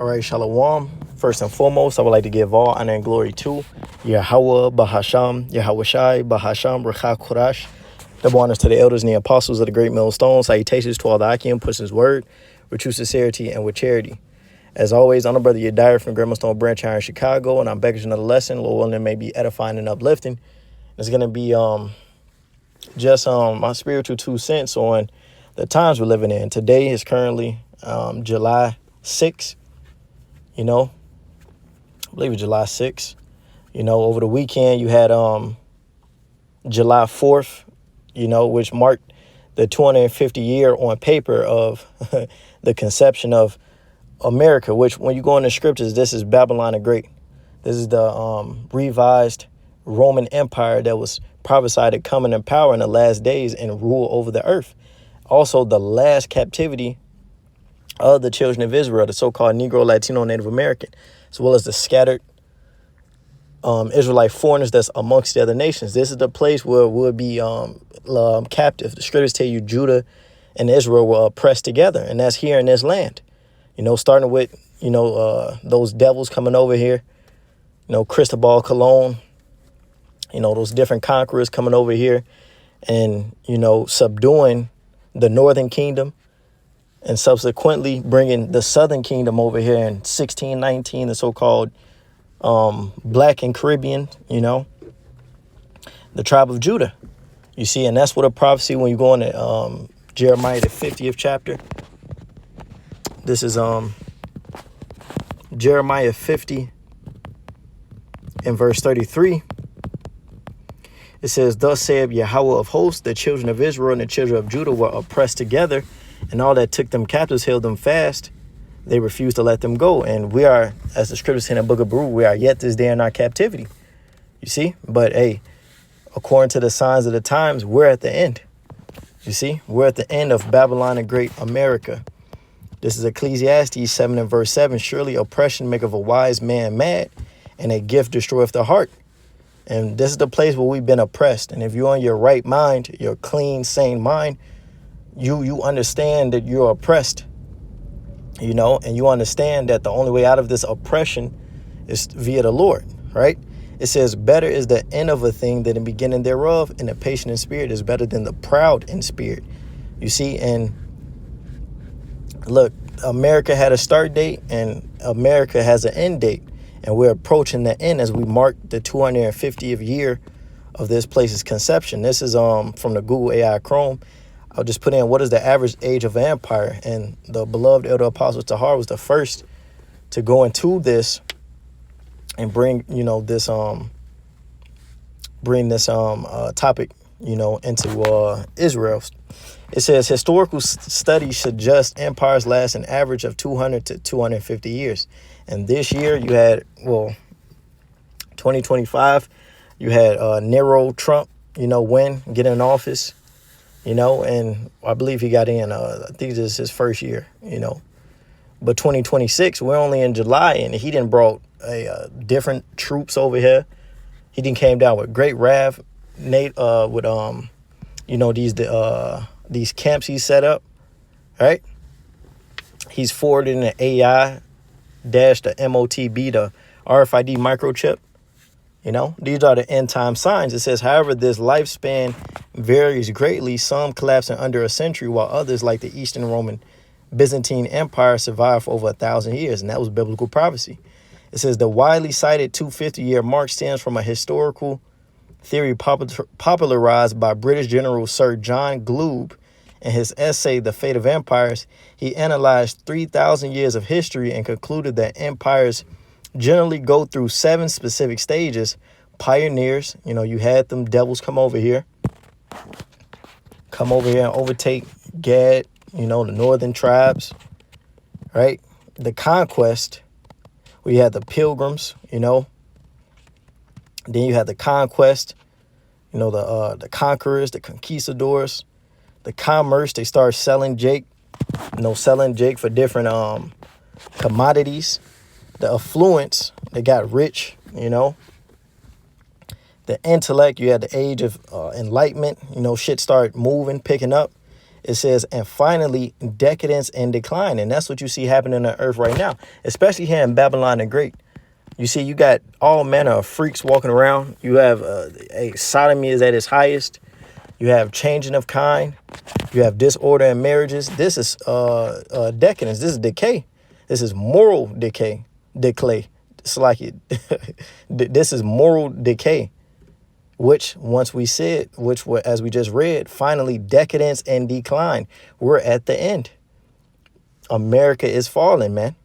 All right, Shalom. First and foremost, I would like to give all honor and glory to Yahweh Bahasham, Yahweh Shai Bahasham, Rekha Kurash. Double honors to the elders and the apostles of the great millstone. Salutations to all the Akim, push his word with true sincerity and with charity. As always, I'm the brother Yedire from Great Millstone Branch here in Chicago, and I'm back with another lesson. Lord willing, it may be edifying and uplifting. It's going to be just my spiritual 2 cents on the times we're living in. Today is currently July 6th. I believe it's July 6th. Over the weekend you had July 4th, which marked the 250 year on paper of the conception of America, which when you go in the scriptures, this is Babylon the Great. This is the revised Roman Empire that was prophesied to come in power in the last days and rule over the earth. Also, the last captivity of the children of Israel, the so-called Negro, Latino, Native American, as well as the scattered Israelite foreigners that's amongst the other nations. This is the place where we'll be captive. The scriptures tell you Judah and Israel were oppressed together, and that's here in this land. Starting with, those devils coming over here, Cristobal Colon, those different conquerors coming over here and, subduing the northern kingdom and subsequently bringing the southern kingdom over here in 1619, the so-called Black and Caribbean, the tribe of Judah. You see, and that's what a prophecy when you go into Jeremiah, the 50th chapter. This is Jeremiah 50 and verse 33. It says, "Thus saith Yahweh of hosts, the children of Israel and the children of Judah were oppressed together, and all that took them captives held them fast. They refused to let them go." And we are, as the scriptures say in the book of Baruch, we are yet this day in our captivity. You see? But hey, according to the signs of the times, we're at the end. You see? We're at the end of Babylon the Great, America. This is Ecclesiastes 7 and verse 7. "Surely oppression maketh a wise man mad, and a gift destroyeth the heart." And this is the place where we've been oppressed. And if you're on your right mind, your clean, sane mind, you understand that you're oppressed, and you understand that the only way out of this oppression is via the Lord, right? It says, "Better is the end of a thing than the beginning thereof, and the patient in spirit is better than the proud in spirit." You see, and look, America had a start date and America has an end date. And we're approaching the end as we mark the 250th year of this place's conception. This is from the Google AI Chrome. I'll just put in, what is the average age of an empire? And the beloved Elder Apostle Tahar was the first to go into this and bring, this topic, into Israel. It says historical studies suggest empires last an average of 200 to 250 years. And this year you had, 2025, you had Nero Trump, get in office, and I believe he got in, I think this is his first year, But 2026, we're only in July, and he didn't brought different troops over here. He didn't came down with great wrath, Nate, with, these camps he set up, right? He's forwarding the AI dash the MOTB, the RFID microchip. These are the end time signs. It says, however, this lifespan varies greatly. Some collapse in under a century, while others, like the Eastern Roman Byzantine Empire, survive for over 1,000 years. And that was biblical prophecy. It says the widely cited 250-year mark stems from a historical theory popularized by British General Sir John Gloob. In his essay, The Fate of Empires, he analyzed 3,000 years of history and concluded that empires generally go through 7 specific stages. Pioneers, you had them devils come over here and overtake Gad, the northern tribes, right? The conquest, we had the pilgrims, then you had the conquest, the conquerors, the conquistadors. The commerce, they start selling Jake for different commodities. The affluence, they got rich, The intellect, you had the age of enlightenment, shit started moving, picking up. It says, and finally, decadence and decline. And that's what you see happening on earth right now, especially here in Babylon the Great. You see, you got all manner of freaks walking around. You have a sodomy is at its highest. You have changing of kind. You have disorder in marriages. This is decadence. This is decay. This is moral decay. Decay. It's like it. This is moral decay, which once we said, which were, as we just read, finally decadence and decline. We're at the end. America is falling, man.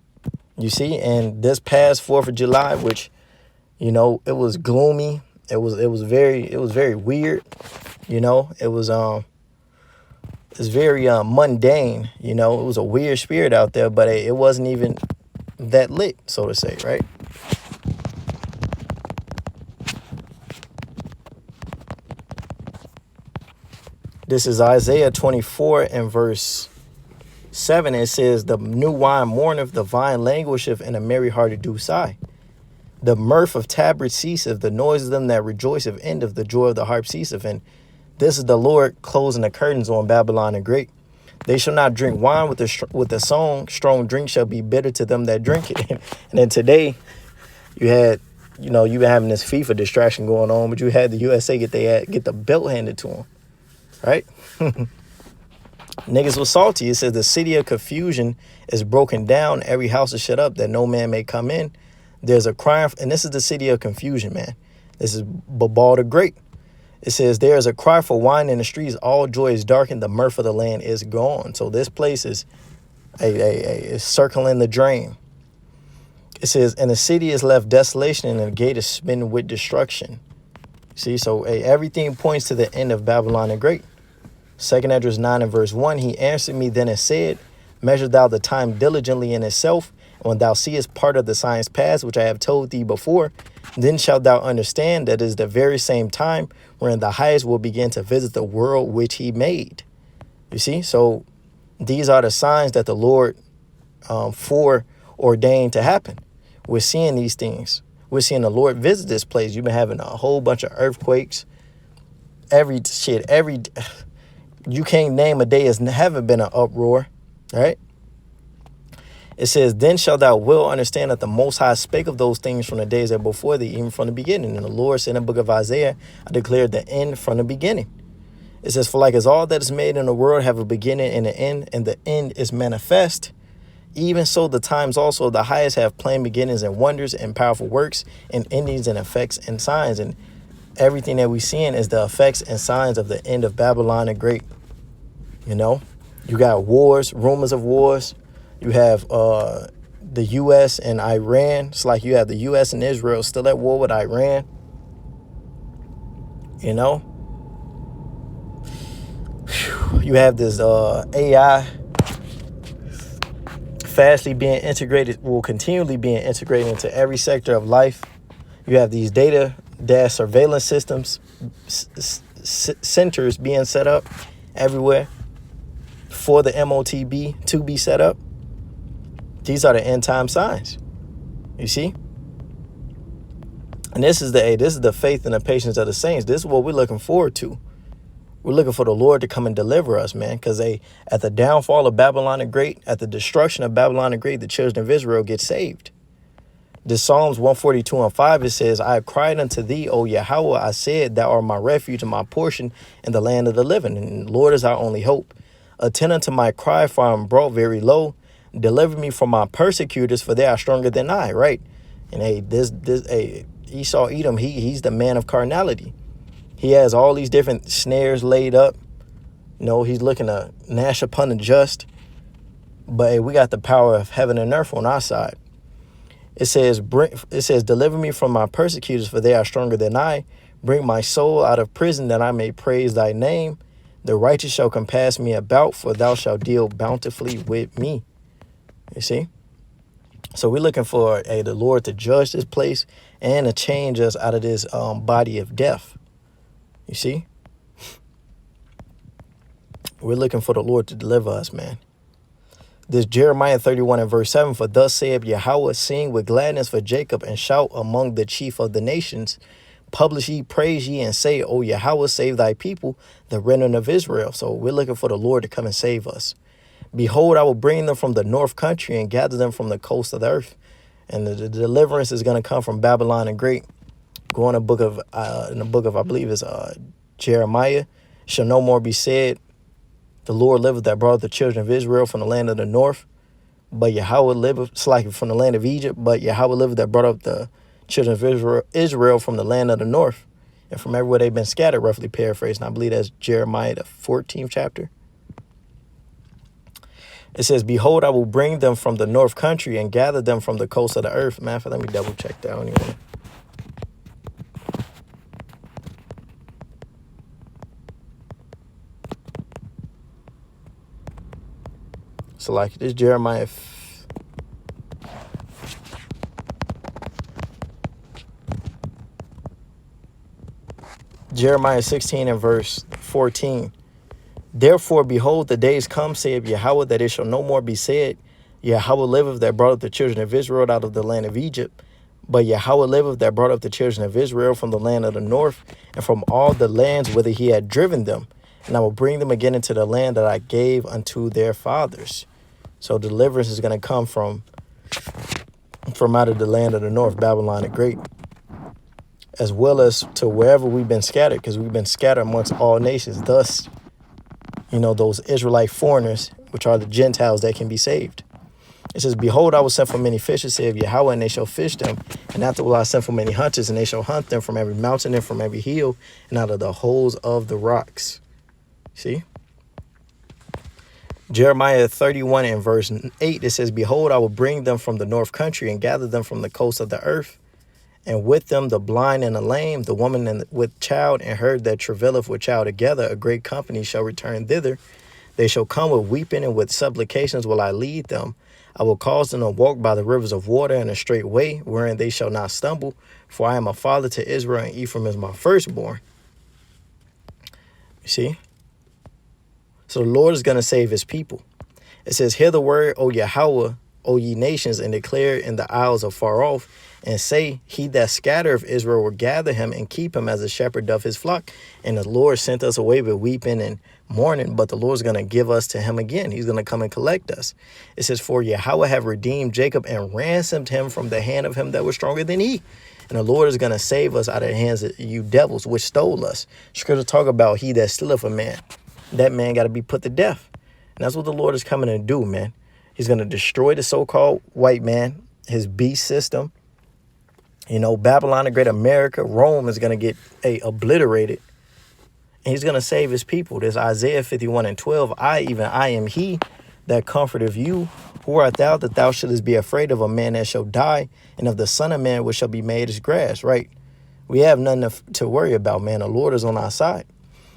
You see, and this past 4th of July, which, you know, it was gloomy. It was very weird. You know, it's very mundane. You know, it was a weird spirit out there, but it wasn't even that lit, so to say, right? This is Isaiah 24 and verse 7. It says, the new wine mourneth, the vine languisheth, and a merry hearted do sigh. The mirth of tabrets ceaseth, the noise of them that rejoiceth endeth, the joy of the harp ceaseth. And this is the Lord closing the curtains on Babylon the Great. They shall not drink wine with the song. Strong drink shall be bitter to them that drink it. And then today, you had, you know, you've been having this FIFA distraction going on, but you had the USA get the belt handed to them, right? Niggas was salty. It says the city of confusion is broken down. Every house is shut up that no man may come in. There's a cry, and this is the city of confusion, man. This is Babal the Great. It says there is a cry for wine in the streets. All joy is darkened. The mirth of the land is gone. So this place is is circling the drain. It says, and the city is left desolation, and the gate is smitten with destruction. See, so everything points to the end of Babylon the Great. 2nd Esdras 9 and verse 1, he answered me then and said, measure thou the time diligently in itself, and when thou seest part of the science past, which I have told thee before, then shalt thou understand that it is the very same time wherein the highest will begin to visit the world which he made. You see, so these are the signs that the Lord foreordained to happen. We're seeing these things. We're seeing the Lord visit this place. You've been having a whole bunch of earthquakes. You can't name a day as haven't been an uproar, right? It says, then shalt thou will understand that the Most High spake of those things from the days that before thee, even from the beginning. And the Lord said in the book of Isaiah, I declared the end from the beginning. It says, for like as all that is made in the world have a beginning and an end, and the end is manifest, even so the times also of the highest have plain beginnings and wonders and powerful works and endings and effects and signs. And everything that we're seeing is the effects and signs of the end of Babylon the Great. You know, you got wars, rumors of wars. You have the U.S. and Iran. It's like you have the U.S. and Israel still at war with Iran. You know, you have this AI fastly being integrated, will continually being integrated into every sector of life. You have these data surveillance systems, centers being set up everywhere for the MOTB to be set up. These are the end time signs. You see? And this is the faith and the patience of the saints. This is what we're looking forward to. We're looking for the Lord to come and deliver us, man. Because at the downfall of Babylon the Great, at the destruction of Babylon the Great, the children of Israel get saved. The Psalms 142 and 5, it says, I have cried unto thee, O Yahweh. I said, thou art my refuge and my portion in the land of the living. And the Lord is our only hope. Attend unto my cry, for I am brought very low. Deliver me from my persecutors, for they are stronger than I, right? And Esau Edom, he's the man of carnality. He has all these different snares laid up. You know, he's looking to gnash upon the just. But we got the power of heaven and earth on our side. It says, deliver me from my persecutors, for they are stronger than I. Bring my soul out of prison, that I may praise thy name. The righteous shall compass me about, for thou shalt deal bountifully with me. You see? So we're looking for the Lord to judge this place and to change us out of this body of death. You see? We're looking for the Lord to deliver us, man. This Jeremiah 31 and verse 7, for thus saith Yahweh, sing with gladness for Jacob and shout among the chief of the nations. Publish ye, praise ye, and say, O Yahweh, save thy people, the remnant of Israel. So we're looking for the Lord to come and save us. Behold, I will bring them from the north country and gather them from the coast of the earth. And the deliverance is going to come from Babylon the Great. Go in the book of, I believe it's Jeremiah. Shall no more be said, the Lord liveth that brought the children of Israel from the land of the north. But Yahweh liveth, it's like from the land of Egypt. But Yahweh liveth that brought up the children of Israel from the land of the north. And from everywhere they've been scattered, roughly paraphrased. And I believe that's Jeremiah, the 14th chapter. It says, behold, I will bring them from the north country and gather them from the coast of the earth. Matter of fact, let me double check that anyway. So like this Jeremiah 16 and verse 14. Therefore, behold, the days come, saith Yahweh, that it shall no more be said, Yahweh liveth that brought up the children of Israel out of the land of Egypt. But Yahweh liveth that brought up the children of Israel from the land of the north, and from all the lands whither he had driven them. And I will bring them again into the land that I gave unto their fathers. So deliverance is going to come from out of the land of the north, Babylon the Great, as well as to wherever we've been scattered, because we've been scattered amongst all nations. Thus, those Israelite foreigners, which are the Gentiles that can be saved. It says, behold, I will send for many fishers, saith Yahweh, and they shall fish them. And after will I send for many hunters, and they shall hunt them from every mountain and from every hill, and out of the holes of the rocks. See? Jeremiah 31 and verse 8, it says, behold, I will bring them from the north country and gather them from the coast of the earth. And with them the blind and the lame, the woman with child, and her that travaileth with child together, a great company shall return thither. They shall come with weeping, and with supplications will I lead them. I will cause them to walk by the rivers of water in a straight way, wherein they shall not stumble. For I am a father to Israel, and Ephraim is my firstborn. You see? So the Lord is going to save his people. It says, hear the word, O Yahweh, O ye nations, and declare in the isles afar off, and say, he that scattereth Israel will gather him and keep him as a shepherd doth his flock. And the Lord sent us away with weeping and mourning, but the Lord's going to give us to him again. He's going to come and collect us. It says, for Yahweh have redeemed Jacob and ransomed him from the hand of him that was stronger than he. And the Lord is going to save us out of the hands of you devils, which stole us. Scripture talk about he that stealeth a man. That man got to be put to death. And that's what the Lord is coming to do, man. He's going to destroy the so-called white man, his beast system. Babylon the Great, America, Rome is going to get obliterated. And he's going to save his people. There's Isaiah 51 and 12. I am he that comforteth you. Who art thou that thou shouldest be afraid of a man that shall die, and of the son of man which shall be made as grass, right? We have nothing to worry about, man. The Lord is on our side.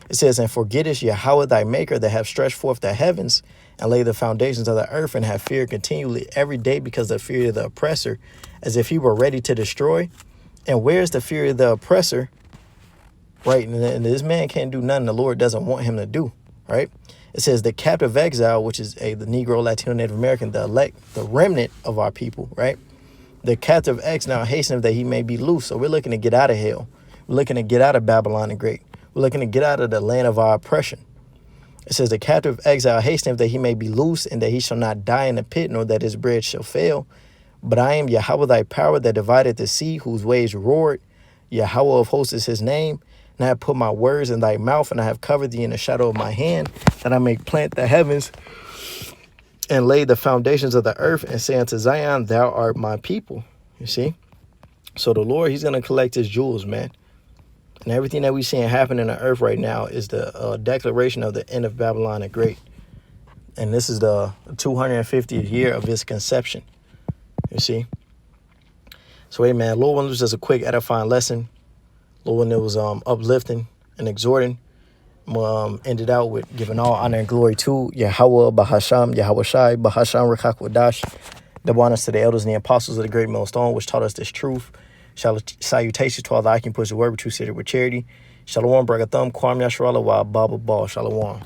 It says, and forgettest Yahweh thy maker that have stretched forth the heavens and laid the foundations of the earth, and have feared continually every day because of the fear of the oppressor, as if he were ready to destroy. And where's the fear of the oppressor? Right. And this man can't do nothing the Lord doesn't want him to do. Right. It says the captive exile, which is the Negro, Latino, Native American, the elect, the remnant of our people. Right. The captive exile hasteneth that he may be loose. So we're looking to get out of hell. We're looking to get out of Babylon the Great. We're looking to get out of the land of our oppression. It says the captive exile hasteneth that he may be loose, and that he shall not die in the pit, nor that his bread shall fail. But I am Yahweh thy power that divided the sea, whose waves roared. Yahweh of hosts is his name. And I have put my words in thy mouth, and I have covered thee in the shadow of my hand, that I may plant the heavens and lay the foundations of the earth, and say unto Zion, thou art my people. You see? So the Lord, he's going to collect his jewels, man. And everything that we're seeing happen in the earth right now is the declaration of the end of Babylon the Great. And this is the 250th year of its conception. You see? So, hey, man, Lord, when was just a quick edifying lesson. Lord, when it was uplifting and exhorting. Ended out with giving all honor and glory to Yahweh, Bahasham, Yahweh Shai, Bahasham, Rekak Wadash. Double honors to the elders and the apostles of the great millstone, which taught us this truth. Salutations to all that I can push the word with true with charity. Shalom, Bragathum, Kwam Yasharala, Wa Baba Ball, Shalom.